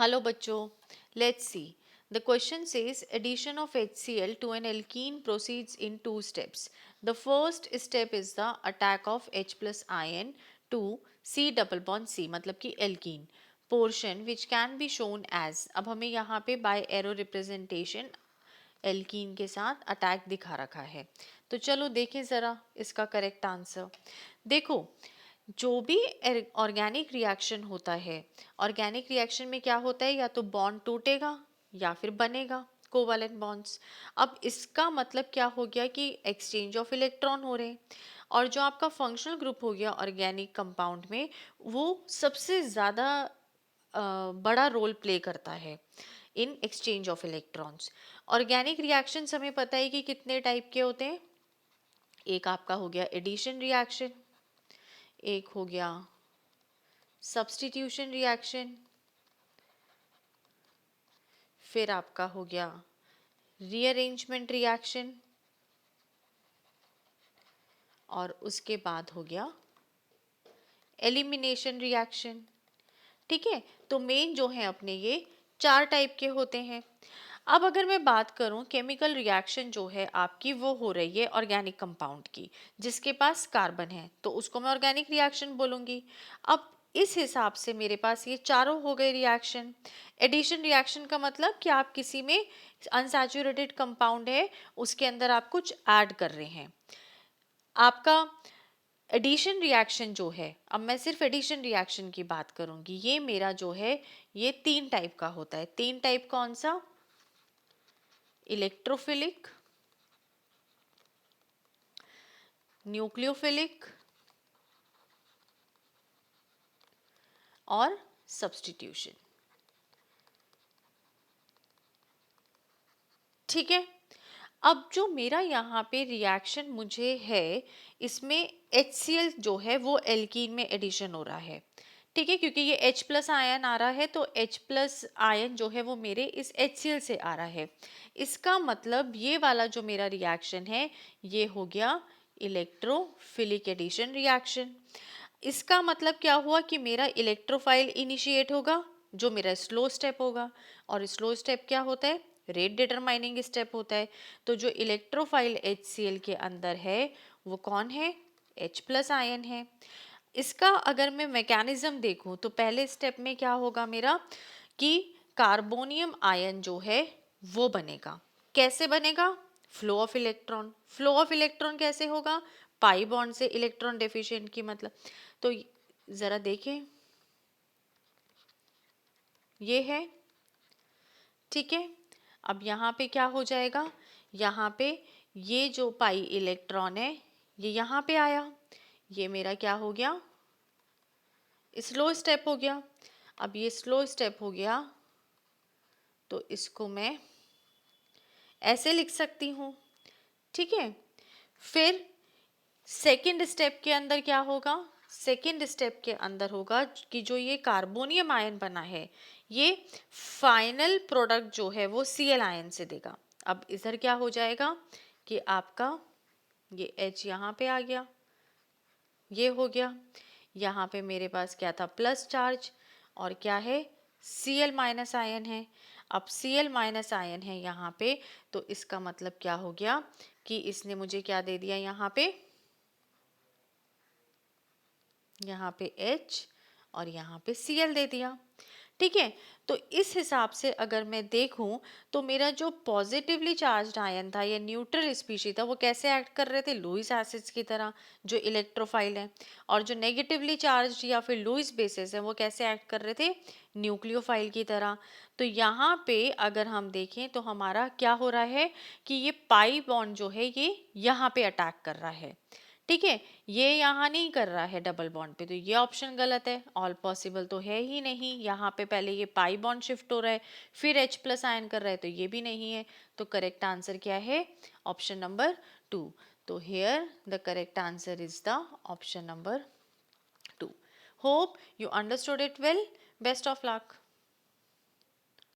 Hello बच्चों, let's see. The question says addition of HCl to an alkene proceeds in two steps. The first step is the attack of H plus ion to C double bond C मतलब कि alkene portion which can be shown as, अब हमें यहाँ पे by arrow representation alkene के साथ attack दिखा रखा है। तो चलो देखें ज़रा इसका करेक्ट आंसर। देखो, जो भी ऑर्गेनिक रिएक्शन होता है, ऑर्गेनिक रिएक्शन में क्या होता है, या तो बॉन्ड टूटेगा या फिर बनेगा कोवैलेंट बॉन्ड्स। अब इसका मतलब क्या हो गया कि एक्सचेंज ऑफ इलेक्ट्रॉन हो रहे हैं, और जो आपका फंक्शनल ग्रुप हो गया ऑर्गेनिक कंपाउंड में, वो सबसे ज़्यादा बड़ा रोल प्ले करता है in exchange of electrons. Organic reactions हमें पता है कि कितने टाइप के होते हैं। एक आपका हो गया एडिशन रिएक्शन, एक हो गया सब्स्टिट्यूशन रिएक्शन, फिर आपका हो गया रीअरेंजमेंट रिएक्शन, और उसके बाद हो गया एलिमिनेशन रिएक्शन। ठीक है, तो मेन जो है अपने ये चार टाइप के होते हैं। अब अगर मैं बात करूं, केमिकल रिएक्शन जो है आपकी वो हो रही है ऑर्गेनिक कंपाउंड की, जिसके पास कार्बन है, तो उसको मैं ऑर्गेनिक रिएक्शन बोलूंगी। अब इस हिसाब से मेरे पास ये चारों हो गए रिएक्शन। एडिशन रिएक्शन का मतलब कि आप किसी में अनसैचुरेटेड कंपाउंड है, उसके अंदर आप कुछ ऐड कर रहे हैं। आपका एडिशन रिएक्शन जो है, अब मैं सिर्फ एडिशन रिएक्शन की बात करूंगी, ये मेरा जो है ये तीन टाइप का होता है। तीन टाइप कौन सा? इलेक्ट्रोफिलिक, न्यूक्लियोफिलिक और सब्स्टिट्यूशन। ठीक है, अब जो मेरा यहाँ पे रिएक्शन मुझे है, इसमें HCl जो है वो एल्कीन में एडिशन हो रहा है। ठीक है, क्योंकि ये H प्लस आयन आ रहा है, तो H प्लस आयन जो है वो मेरे इस HCl से आ रहा है। इसका मतलब ये वाला जो मेरा रिएक्शन है ये हो गया इलेक्ट्रोफिलिक एडिशन रिएक्शन। इसका मतलब क्या हुआ कि मेरा इलेक्ट्रोफाइल इनिशिएट होगा, जो मेरा स्लो स्टेप होगा, और स्लो स्टेप क्या होता है? रेट डिटरमाइनिंग स्टेप होता है। तो जो इलेक्ट्रोफाइल HCl के अंदर है वो कौन है? H प्लस आयन है। इसका अगर मैं मैकेनिज्म देखूं तो पहले स्टेप में क्या होगा मेरा कि कार्बोनियम आयन जो है वो बनेगा। कैसे बनेगा? Flow of electron. Flow of electron कैसे होगा? पाई बॉन्ड से इलेक्ट्रॉन डेफिशिएंट की मतलब। तो जरा देखें, ये है। ठीक है, अब यहाँ पे क्या हो जाएगा? यहाँ पे ये जो पाई इलेक्ट्रॉन है ये यहाँ पे आया, ये मेरा क्या हो गया? स्लो स्टेप हो गया। अब ये स्लो स्टेप हो गया तो इसको मैं ऐसे लिख सकती हूँ। ठीक है, फिर सेकंड स्टेप के अंदर क्या होगा? सेकंड स्टेप के अंदर होगा कि जो ये कार्बोनियम आयन बना है ये फाइनल प्रोडक्ट जो है वो Cl आयन से देगा। अब इधर क्या हो जाएगा कि आपका ये H यहाँ पे आ गया, ये हो गया। यहाँ पे मेरे पास क्या था? प्लस चार्ज, और क्या है? Cl माइनस आयन है। अब Cl माइनस आयन है यहाँ पे, तो इसका मतलब क्या हो गया कि इसने मुझे क्या दे दिया? यहाँ पे H और यहाँ पे Cl दे दिया। ठीक है, तो इस हिसाब से अगर मैं देखूं तो मेरा जो पॉजिटिवली चार्ज्ड आयन था या न्यूट्रल स्पीशीज था वो कैसे एक्ट कर रहे थे? लुईस एसिड्स की तरह, जो इलेक्ट्रोफाइल है। और जो नेगेटिवली चार्ज्ड या फिर लुईस बेसिस है वो कैसे एक्ट कर रहे थे? न्यूक्लियोफाइल की तरह। तो यहाँ पे अगर हम देखें तो हमारा क्या हो रहा है कि ये पाई बॉन्ड जो है ये यहाँ पे अटैक कर रहा है। ठीक है, ये यहाँ नहीं कर रहा है डबल बॉन्ड पे, तो ये ऑप्शन गलत है। ऑल पॉसिबल तो है ही नहीं, यहाँ पे पहले ये पाई बॉन्ड शिफ्ट हो रहा है फिर H प्लस आयन कर रहा है, तो ये भी नहीं है। तो करेक्ट आंसर क्या है? Option number 2। तो here the correct answer is the option number 2। Hope you understood it well. Best of luck.